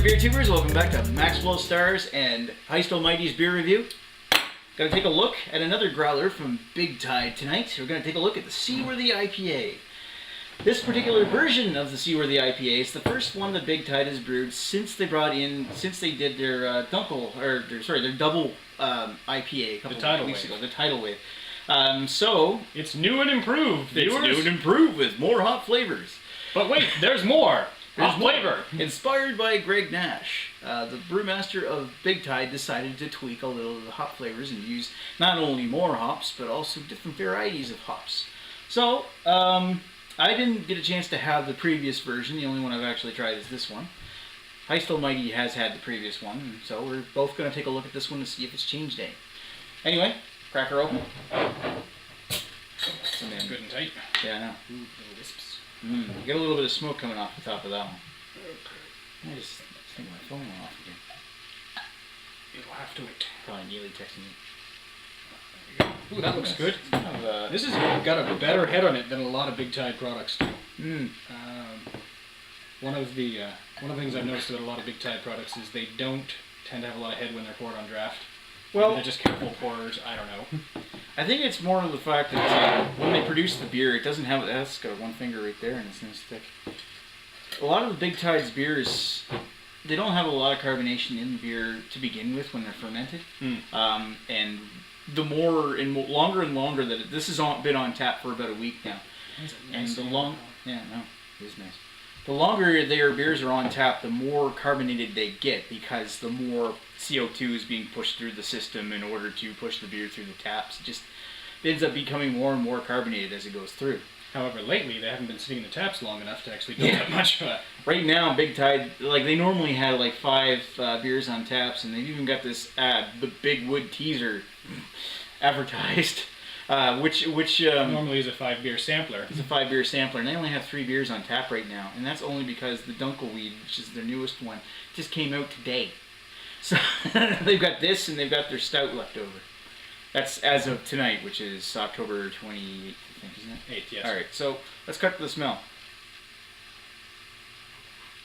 beer tubers, welcome back to Maxwell Starr's and HeistAlmighty's beer review. Gonna take a look at another growler from Big Tide tonight. We're gonna take a look at the Seaworthy IPA. This particular version of the Seaworthy IPA is the first one that Big Tide has brewed since they did their their double IPA a couple of weeks ago, the Tidal Wave. So it's new and improved. It's new and improved with more hop flavors. But wait, there's more. Hop flavor. Inspired by Greg Nash, the brewmaster of Big Tide decided to tweak a little of the hop flavors and use not only more hops, but also different varieties of hops. So, I didn't get a chance to have the previous version. The only one I've actually tried is this one. HeistAlmighty has had the previous one, so we're both going to take a look at this one to see if it's changed any. Anyway, crack her open. It's good and tight. Yeah, I know. Ooh, little wisps. You get a little bit of smoke coming off the top of that one. I just think my phone went off again. You'll have to wait. Probably Neely texting me. Ooh, that looks good. Kind of, this has got a better head on it than a lot of Big Tide products do. One of the things I've noticed about a lot of Big Tide products is they don't tend to have a lot of head when they're poured on draft. Well, maybe they're just careful pourers. I don't know. I think it's more of the fact that when they produce the beer, it doesn't have. That's got one finger right there, and it's nice thick. A lot of the Big Tide's beers, they don't have a lot of carbonation in the beer to begin with when they're fermented. And the more and longer that this has been on tap for about a week now, nice it is nice. The longer their beers are on tap, the more carbonated they get because the more CO2 is being pushed through the system in order to push the beer through the taps. It just ends up becoming more and more carbonated as it goes through. However, lately they haven't been sitting in the taps long enough to actually build that much. Right now, Big Tide, like they normally had like 5 beers on taps, and they've even got this ad, the Big Wood Teaser, advertised. Which normally is a 5-beer sampler. It's a 5-beer sampler, and they only have 3 beers on tap right now, and that's only because the Dunkelweed, which is their newest one, just came out today. So they've got this, and they've got their stout left over. That's as of tonight, which is October 28th, I think, isn't it? 8th, yes. All right, so let's cut to the smell.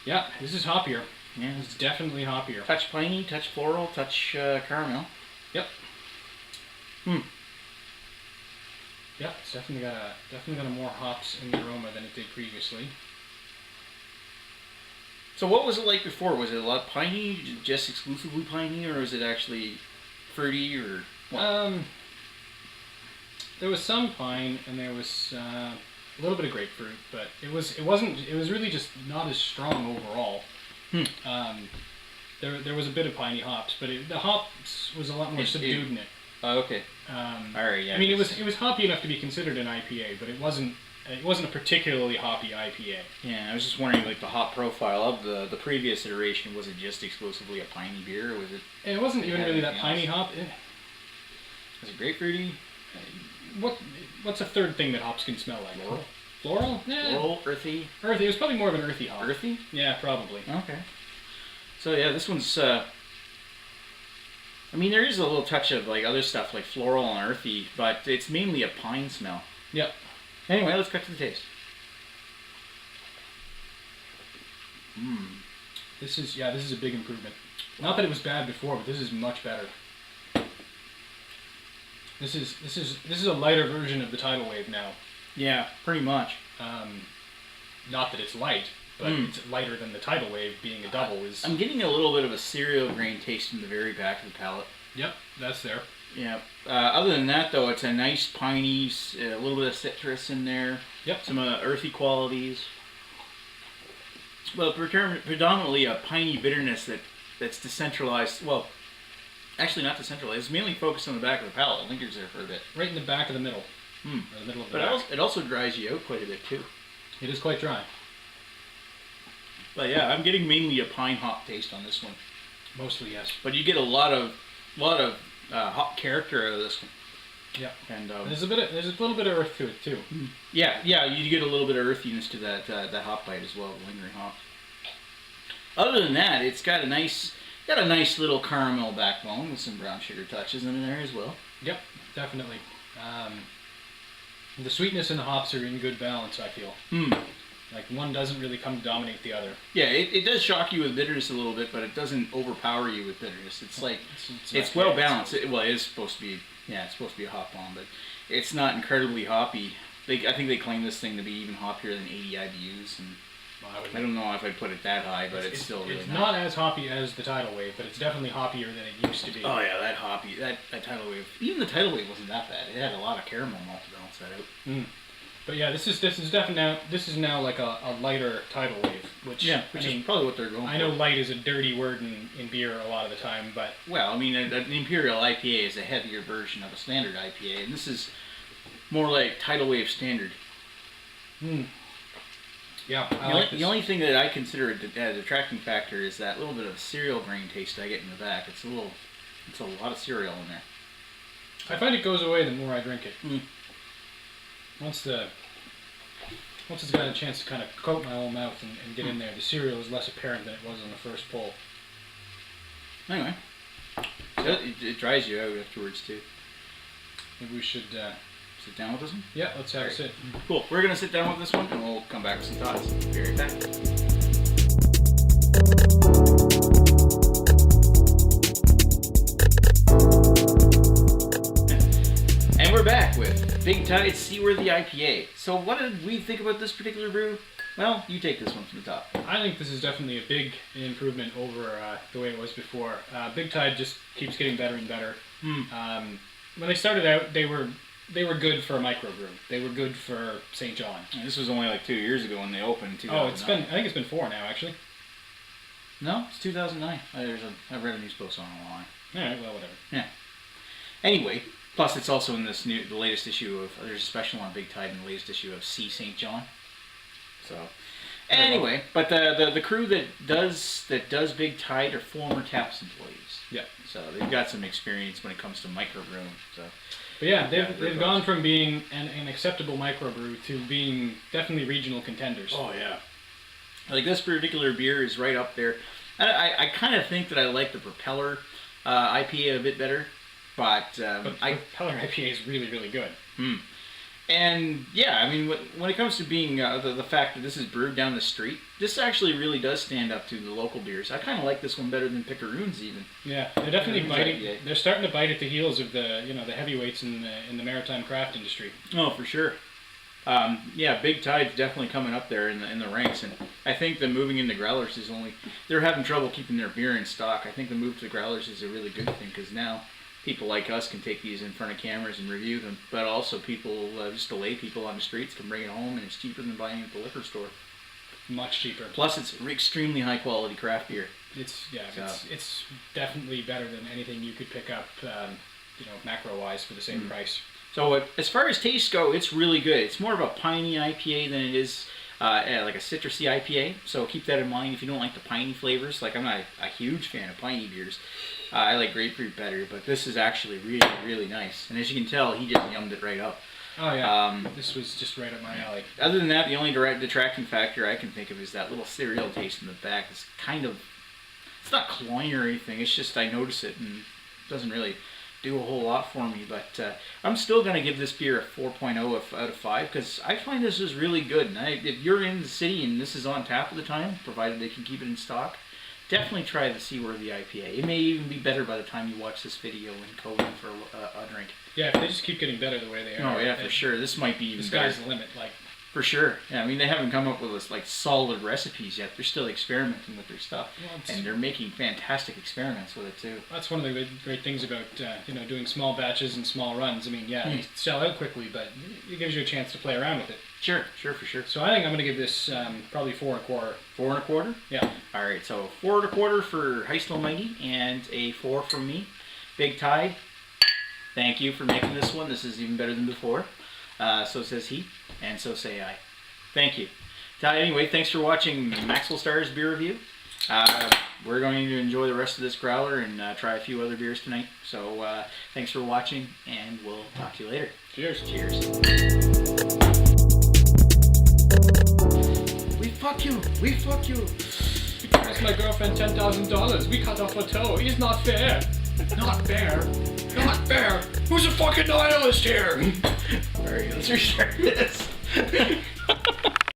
Yeah, this is hoppier. Yeah, it's definitely hoppier. Touch piney, touch floral, touch caramel. Yep. Yeah, it's definitely got a more hops in the aroma than it did previously. So what was it like before? Was it a lot piney, just exclusively piney, or was it actually fruity, or what? There was some pine and there was a little bit of grapefruit, but it was really just not as strong overall. There was a bit of piney hops, but the hops was a lot more subdued in it. Oh, okay. All right. Yeah. I mean, it was hoppy enough to be considered an IPA, but it wasn't a particularly hoppy IPA. Yeah, I was just wondering, like the hop profile of the previous iteration, was it just exclusively a piney beer, or was it? And it wasn't even really that piney hop. Was it grapefruity? What's a third thing that hops can smell like? Floral. Floral? Yeah. Floral, earthy. Earthy. It was probably more of an earthy hop. Earthy? Yeah, probably. Okay. So yeah, this one's. I mean, there is a little touch of like other stuff like floral and earthy, but it's mainly a pine smell. Yep. Anyway, let's cut to the taste. This is a big improvement. Not that it was bad before, but this is much better. This is a lighter version of the Tidal Wave now. Yeah, pretty much. Not that it's light, but it's lighter than the Tidal Wave being a double. I'm getting a little bit of a cereal grain taste from the very back of the palate. Yep, that's there. Yeah. Other than that, though, it's a nice piney, a little bit of citrus in there. Yep. Some earthy qualities. Well, predominantly a piney bitterness that's decentralized. Well, actually not decentralized. It's mainly focused on the back of the palate. It lingers there for a bit. Right in the back of the middle. Or the middle of the back. It also dries you out quite a bit, too. It is quite dry. But yeah, I'm getting mainly a pine hop taste on this one. Mostly, yes. But you get a lot of hop character out of this one. Yeah. And there's a little bit of earth to it too. Yeah, you get a little bit of earthiness to that hop bite as well, the lingering hop. Other than that, it's got a nice little caramel backbone with some brown sugar touches in there as well. Yep, definitely. The sweetness and the hops are in good balance, I feel. Like one doesn't really come to dominate the other. Yeah, it does shock you with bitterness a little bit, but it doesn't overpower you with bitterness. It's like it's well balanced. It is supposed to be it's supposed to be a hop bomb, but it's not incredibly hoppy. I think they claim this thing to be even hoppier than 80 IBUs, and I don't know if I'd put it that high, but it's still really it's nice. not as hoppy as the Tidal Wave, but it's definitely hoppier than it used to be. Oh yeah, that hoppy, that Tidal Wave. Even the Tidal Wave wasn't that bad. It had a lot of caramel malt to balance that out. Mm. But yeah, this is now like a lighter Tidal Wave, which is probably what they're going for. I know light is a dirty word in beer a lot of the time, but well, I mean, an Imperial IPA is a heavier version of a standard IPA, and this is more like Tidal Wave standard. Hmm. Yeah, the only thing that I consider a detracting factor is that little bit of cereal grain taste I get in the back. It's a lot of cereal in there. I find it goes away the more I drink it. Mm. Once it's got a chance to kind of coat my whole mouth and get in there, the cereal is less apparent than it was on the first pull. Anyway, so it dries you out afterwards too. Maybe we should sit down with this one? Yeah, let's have a sit. Cool. We're going to sit down with this one and we'll come back with some thoughts. Be right back. And we're back with Big Tide Seaworthy IPA. So what did we think about this particular brew? Well, you take this one from the top. I think this is definitely a big improvement over the way it was before. Big Tide just keeps getting better and better. Mm. When they started out, they were good for a microbrew. They were good for St. John. And this was only like 2 years ago when they opened. Oh, I think it's been 4 now, actually. No, it's 2009. I've read a news post on it online. All right, well, whatever. Yeah. Anyway, plus it's also in the latest issue of, there's a special on Big Tide in the latest issue of C. St. John. So, anyway, but the crew that does Big Tide are former Taps employees. Yeah. So they've got some experience when it comes to microbrewing. So. But yeah, they've gone from being an acceptable microbrew to being definitely regional contenders. Oh yeah. Like this particular beer is right up there. I kind of think that I like the Propeller IPA a bit better, but Propeller IPA is really, really good. Hmm. And yeah, I mean, when it comes to being the fact that this is brewed down the street, this actually really does stand up to the local beers. I kind of like this one better than Picaroons even. Yeah, they're definitely biting. They're starting to bite at the heels of the heavyweights in the maritime craft industry. Oh, for sure. Yeah, Big Tide's definitely coming up there in the ranks, and I think the moving into growlers is they're having trouble keeping their beer in stock. I think the move to growlers is a really good thing because now people like us can take these in front of cameras and review them, but also people, just the lay people on the streets can bring it home, and it's cheaper than buying it at the liquor store. Much cheaper. Plus, it's extremely high quality craft beer. It's definitely better than anything you could pick up, macro wise for the same price. So as far as tastes go, it's really good. It's more of a piney IPA than it is like a citrusy IPA. So keep that in mind if you don't like the piney flavors. Like I'm not a huge fan of piney beers. I like grapefruit better, but this is actually really, really nice. And as you can tell, he just yummed it right up. Oh yeah, this was just right up my alley. Other than that, the only detracting factor I can think of is that little cereal taste in the back. It's it's not cloying or anything. It's just I notice it and it doesn't really do a whole lot for me. But I'm still going to give this beer a 4.0 out of 5 because I find this is really good. And if you're in the city and this is on tap at the time, provided they can keep it in stock, definitely try the Seaworthy IPA. It may even be better by the time you watch this video and go in for a drink. Yeah, if they just keep getting better the way they are. Oh yeah, for sure. This might be even better. The sky's the limit, like. For sure. Yeah, I mean, they haven't come up with this solid recipes yet. They're still experimenting with their stuff, and they're making fantastic experiments with it too. That's one of the great things about doing small batches and small runs. I mean, yeah, they sell out quickly, but it gives you a chance to play around with it. Sure, for sure. So I think I'm going to give this probably 4 1/4. 4 1/4? Yeah. All right, so 4 1/4 for HeistAlmighty and a 4 from me. Big Tide, thank you for making this one. This is even better than before. So says he, and so say I. Thank you. Anyway, thanks for watching Maxwell Starr's beer review. We're going to enjoy the rest of this growler and try a few other beers tonight. So thanks for watching, and we'll talk to you later. Cheers. Cheers. We fuck you. You promised my girlfriend $10,000. We cut off her toe. It's not fair. Not fair. Not fair. Who's a fucking nihilist here? Alright, let's restart this.